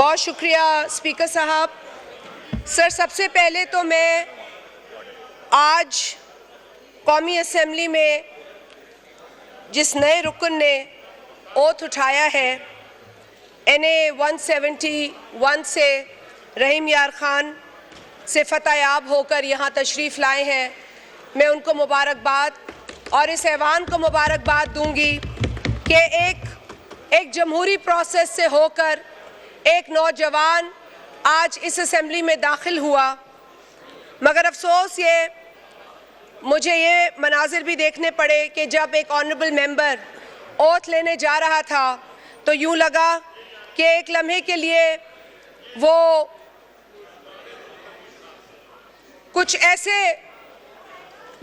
बहुत शुक्रिया स्पीकर साहब। सर, सबसे पहले तो मैं आज कौमी असम्बली में जिस नए रुकन ने ओथ उठाया है NA 171 से रहीम यार खान से फतहयाब होकर यहाँ तशरीफ़ लाए हैं, मैं उनको मुबारकबाद और इस ऐवान को मुबारकबाद दूंगी कि एक जमहूरी प्रोसेस से होकर एक नौजवान आज इस असेंबली में दाखिल हुआ। मगर अफसोस मुझे ये मनाजिर भी देखने पड़े कि जब एक ऑनरेबल मेंबर ओथ लेने जा रहा था तो यूँ लगा कि एक लम्हे के लिए वो कुछ ऐसे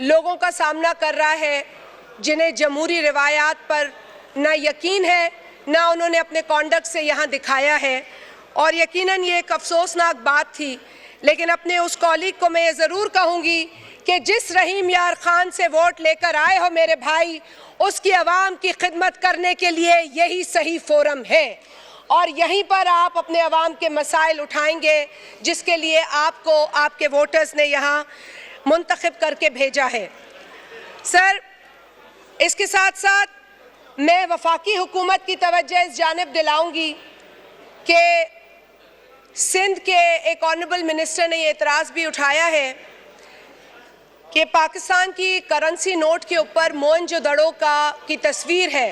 लोगों का सामना कर रहा है जिन्हें जमहूरी रिवायात पर ना यकीन है, ना उन्होंने अपने कॉन्डक्ट से यहाँ दिखाया है। और यकीनन ये एक अफसोसनाक बात थी, लेकिन अपने उस कॉलीग को मैं ये ज़रूर कहूँगी कि जिस रहीम यार खान से वोट लेकर आए हो मेरे भाई, उसकी आवाम की खिदमत करने के लिए यही सही फोरम है और यहीं पर आप अपने आवाम के मसाइल उठाएंगे जिसके लिए आपको आपके वोटर्स ने यहाँ मुंतखब करके भेजा है। सर, इसके साथ साथ मैं वफाकी हुकूमत की तवज्जो इस जानिब दिलाऊंगी कि सिंध के एक ऑनरेबल मिनिस्टर ने ये एतराज़ भी उठाया है कि पाकिस्तान की करेंसी नोट के ऊपर मोहनजोदड़ो की तस्वीर है,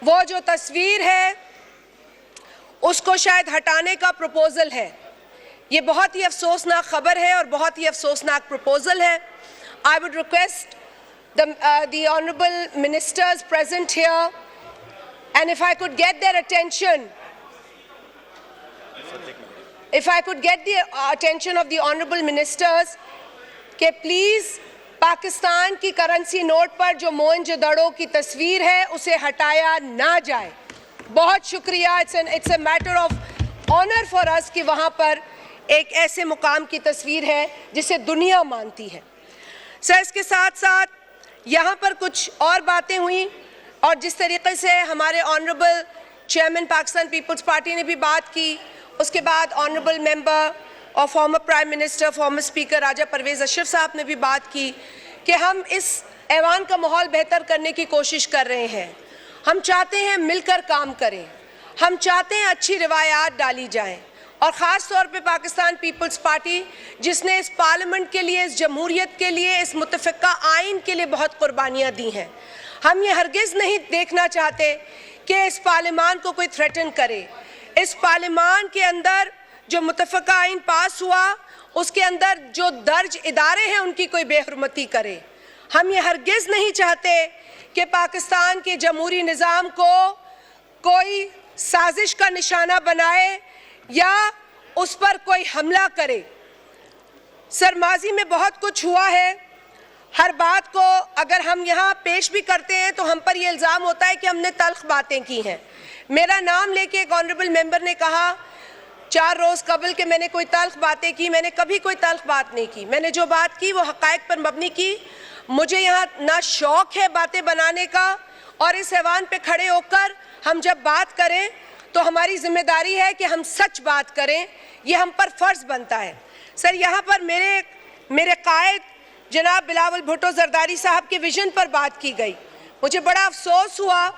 वो जो तस्वीर है उसको शायद हटाने का प्रपोज़ल है। ये बहुत ही अफसोसनाक ख़बर है और बहुत ही अफसोसनाक प्रपोज़ल है। I would request the honorable ministers present here, and if I could get their attention, if I could get the attention of the honorable ministers कि प्लीज़ पाकिस्तान की करेंसी नोट पर जो मोहनजोदड़ो की तस्वीर है उसे हटाया ना जाए। बहुत शुक्रिया। It's a matter of honour for us कि वहाँ पर एक ऐसे मुकाम की तस्वीर है जिसे दुनिया मानती है। सर, इसके साथ साथ यहाँ पर कुछ और बातें हुई और जिस तरीके से हमारे ऑनरेबल चेयरमैन पाकिस्तान पीपल्स पार्टी ने भी बात की, उसके बाद ऑनरेबल मेंबर और former prime minister former speaker Raja Pervez Ashraf sahab ने भी बात की कि हम इस ऐवान का माहौल बेहतर करने की कोशिश कर रहे हैं। हम चाहते हैं मिलकर काम करें, हम चाहते हैं अच्छी रिवायात डाली जाएँ और ख़ास तौर पे पाकिस्तान पीपल्स पार्टी जिसने इस पार्लियामेंट के लिए, इस जमहूरियत के लिए, इस मुत्तफ़िक़ा आइन के लिए बहुत कुर्बानियाँ दी हैं। हम ये हरगिज़ नहीं देखना चाहते कि इस पार्लियामान को कोई थ्रेटन करे। इस पार्लियामान के अंदर जो मुत्तफ़िक़ा आइन पास हुआ उसके अंदर जो दर्ज इदारे हैं उनकी कोई बेहुरमती करे। हम ये हरगिज़ नहीं चाहते कि पाकिस्तान के जमहूरी निज़ाम को कोई साजिश का निशाना बनाए या उस पर कोई हमला करे। सर, माजी में बहुत कुछ हुआ है। हर बात को अगर हम यहाँ पेश भी करते हैं तो हम पर यह इल्ज़ाम होता है कि हमने तल्ख बातें की हैं। मेरा नाम लेके एक ऑनरेबल मेंबर ने कहा 4 रोज़ कबल के मैंने कोई तल्ख बातें की। मैंने कभी कोई तल्ख बात नहीं की। मैंने जो बात की वो हक़ाइक़ पर मबनी की। मुझे यहाँ ना शौक़ है बातें बनाने का और इस ऐवान पे खड़े होकर हम जब बात करें तो हमारी जिम्मेदारी है कि हम सच बात करें, ये हम पर फ़र्ज़ बनता है। सर, यहाँ पर मेरे कायद जनाब बिलावल भुट्टो ज़रदारी साहब के विज़न पर बात की गई। मुझे बड़ा अफसोस हुआ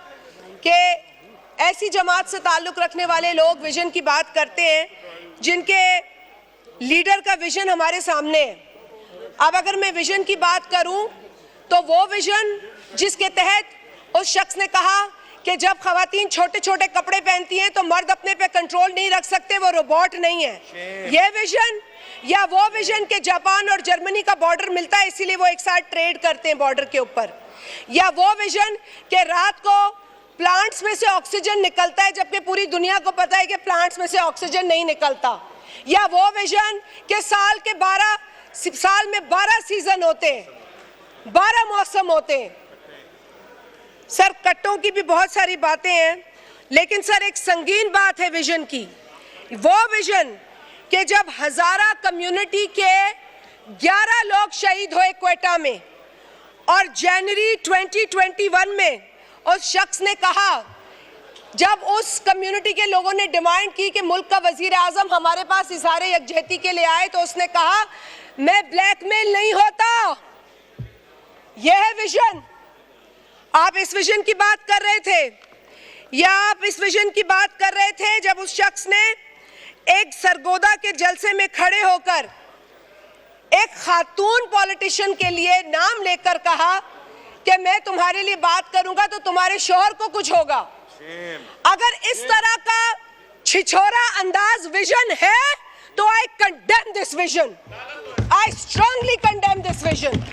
कि ऐसी जमात से ताल्लुक़ रखने वाले लोग विज़न की बात करते हैं जिनके लीडर का विज़न हमारे सामने है। अब अगर मैं विज़न की बात करूँ तो वो विज़न जिसके तहत उस शख्स ने कहा कि जब ख़वातीन छोटे छोटे कपड़े पहनती हैं तो मर्द अपने पे कंट्रोल नहीं रख सकते, वो रोबोट नहीं है। ये विजन या वो विजन के जापान और जर्मनी का बॉर्डर मिलता है इसीलिए वो एक साथ ट्रेड करते हैं बॉर्डर के ऊपर, या वो विजन के रात को प्लांट्स में से ऑक्सीजन निकलता है जबकि पूरी दुनिया को पता है कि प्लांट्स में से ऑक्सीजन नहीं निकलता, या वो विजन के साल में 12 सीजन होते हैं, 12 मौसम होते हैं। सर, कट्टों की भी बहुत सारी बातें हैं, लेकिन सर एक संगीन बात है विजन की, वो विजन कि जब हज़ारा कम्युनिटी के 11 लोग शहीद हुए क्वेटा में और जनवरी 2021 में उस शख्स ने कहा जब उस कम्युनिटी के लोगों ने डिमांड की कि मुल्क का वजीर आजम हमारे पास इज़हार यकजहती के लिए आए, तो उसने कहा मैं ब्लैकमेल नहीं होता। यह है विजन। आप इस विजन की बात कर रहे थे, या आप इस विजन की बात कर रहे थे जब उस शख्स ने एक सरगोदा के जलसे में खड़े होकर एक खातून पॉलिटिशियन के लिए नाम लेकर कहा कि मैं तुम्हारे लिए बात करूंगा तो तुम्हारे शौहर को कुछ होगा। अगर इस तरह का छिछोरा अंदाज विजन है तो आई condemn this vision, I strongly condemn this vision.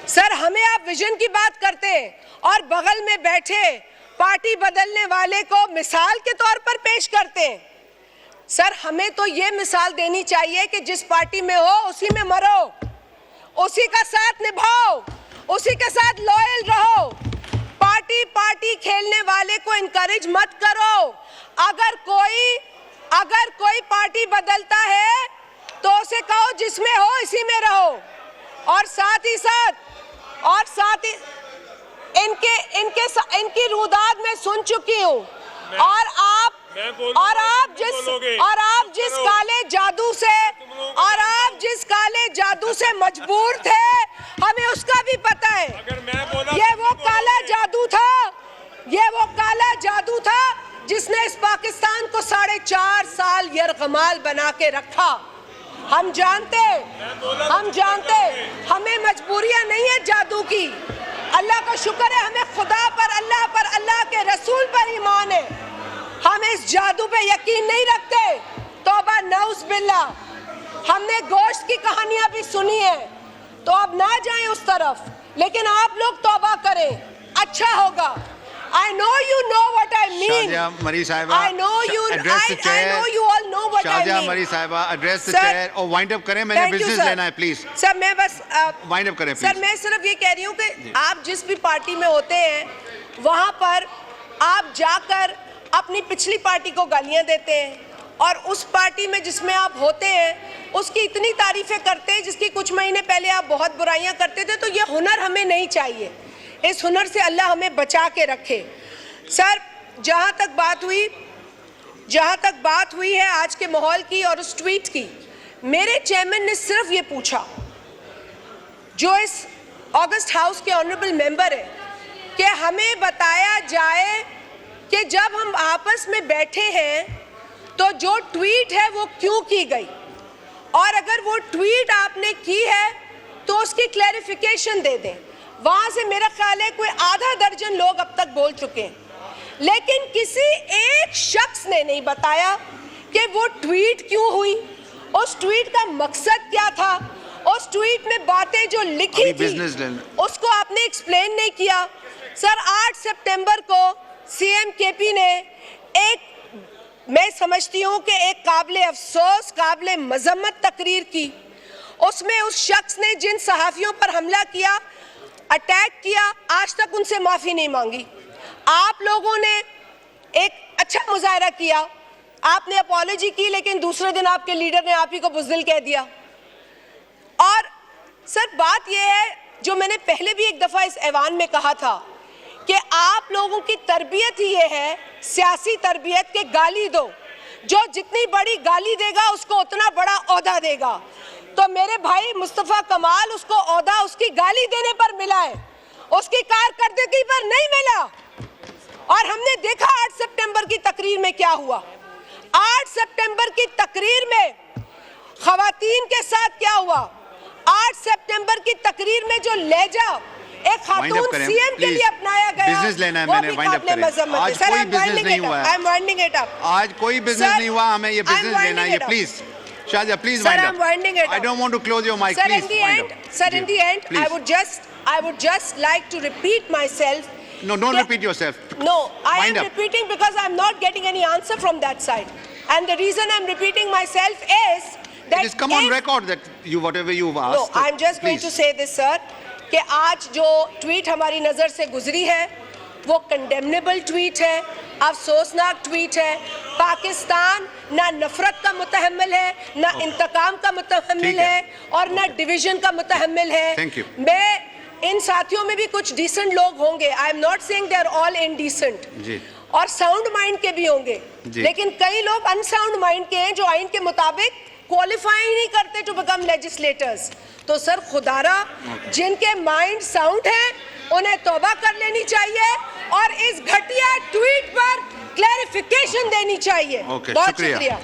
Sir, हमें आप विजन की बात करते हैं और बगल में बैठे पार्टी बदलने वाले को मिसाल के तौर पर पेश करते हैं। सर, हमें तो ये मिसाल देनी चाहिए कि जिस पार्टी में हो उसी में मरो, उसी का साथ निभाओ, उसी के साथ लॉयल रहो। पार्टी खेलने वाले को इनकरेज मत करो। अगर कोई पार्टी बदलता है तो उसे कहो जिसमें हो इसी में रहो। और साथ ही इनकी रुदाद में सुन चुकी हूँ। और आप जिस काले जादू से मजबूर थे, हमें उसका भी पता है। ये वो काला जादू था जिसने इस पाकिस्तान को 4.5 साल यरगमाल बना के रखा। हम जानते हमें मजबूरियां नहीं है जादू की। अल्लाह का शुक्र है, हमें खुदा पर, अल्लाह के रसूल पर ईमान है। हम इस जादू पे यकीन नहीं रखते। तौबा नऊज़ बिल्लाह। हमने गोश्त की कहानियां भी सुनी है, तो अब ना जाएं उस तरफ, लेकिन आप लोग तौबा करें, अच्छा होगा। I know you know what I mean. Shazia Mari Sahiba, I know you. I know you all know what I mean. Shazia Mari Sahiba, address the chair और wind up करें। मैंने business लेना है, please. सर, मैं बस wind up करें, please. Sir, मैं सिर्फ ये कह रही हूँ कि आप जिस भी पार्टी में होते हैं वहाँ पर आप जाकर अपनी पिछली पार्टी को गालियाँ देते हैं और उस पार्टी में जिसमें आप होते हैं उसकी इतनी तारीफें करते हैं जिसकी कुछ महीने पहले आप बहुत बुराइयाँ करते थे। तो ये हुनर हमें नहीं चाहिए। इस हुनर से अल्लाह हमें बचा के रखे। सर, जहाँ तक बात हुई है आज के माहौल की और उस ट्वीट की, मेरे चेयरमैन ने सिर्फ ये पूछा, जो इस ऑगस्ट हाउस के ऑनरेबल मेंबर है, कि हमें बताया जाए कि जब हम आपस में बैठे हैं तो जो ट्वीट है वो क्यों की गई, और अगर वो ट्वीट आपने की है तो उसकी क्लैरिफिकेशन दे दें। वहाँ से मेरा ख्याल है कोई आधा दर्जन लोग अब तक बोल चुके हैं, लेकिन किसी एक शख्स ने नहीं बताया कि वो ट्वीट क्यों हुई, उस ट्वीट का मकसद क्या था, उस ट्वीट में बातें जो लिखी थी उसको आपने एक्सप्लेन नहीं किया। सर, 8 सितंबर को सीएम केपी ने मैं समझती हूँ कि एक काबिले अफसोस, काबिले मजम्मत तकरीर की। उसमें उस शख्स ने जिन सहाफ़ियों पर हमला किया, अटैक किया, आज तक उनसे माफ़ी नहीं मांगी। आप लोगों ने एक अच्छा मुजाहरा किया, आपने अपॉलॉजी की, लेकिन दूसरे दिन आपके लीडर ने आप ही को बुज़दिल कह दिया। और सर, बात यह है जो मैंने पहले भी एक दफ़ा इस ऐवान में कहा था कि आप लोगों की तरबियत ही ये है, सियासी तरबियत, के गाली दो, जो जितनी बड़ी गाली देगा उसको उतना बड़ा ओहदा देगा। तो मेरे भाई मुस्तफ़ा कमाल, उसको ओहदा उसकी गाली देने पर मिला है, उसकी कारकर्दगी पर नहीं मिला। और हमने देखा 8 सितंबर की तकरीर में क्या हुआ। 8 सितंबर की तकरीर में खवातीन के साथ क्या हुआ। 8 सितंबर की तकरीर में जो लहजा एक खातून सीएम के लिए अपनाया गया, बिजनेस लेना है मैंने, वाइंड अप करें। आज कोई बिजनेस नहीं हुआ है, आज कोई बिजनेस नहीं हुआ, हमें ये बिजनेस लेना है। Please Shazia, please wind up. I don't want to close your mic. Please wind up. Sir, in the end, I would just like to repeat myself. No, don't repeat yourself. No, I am repeating because I'm not getting any answer from that side. And the reason I'm repeating myself is that it is come on record that whatever you've asked. No, I'm just going to say this, sir, कि आज जो tweet हमारी नज़र से गुजरी है वो condemnable tweet है, अफसोसनाक ट्वीट है। पाकिस्तान ना नफरत का मुतहम्मिल है, ना इंतकाम का मुतहम्मिल है, और ना डिवीजन का मुतहम्मिल है। इन साथियों में भी कुछ डिसेंट लोग होंगे, I am not saying they are all indecent, और साउंड माइंड के भी होंगे, लेकिन कई लोग अनसाउंड माइंड के हैं जो आइन के मुताबिक क्वालिफाई ही नहीं करते टू बिकम लेजिस्लेटर्स। तो सर खुदारा जिनके माइंड साउंड है उन्हें तौबा कर लेनी चाहिए और इस घटिया ट्वीट पर क्लैरिफिकेशन देनी चाहिए। बहुत शुक्रिया।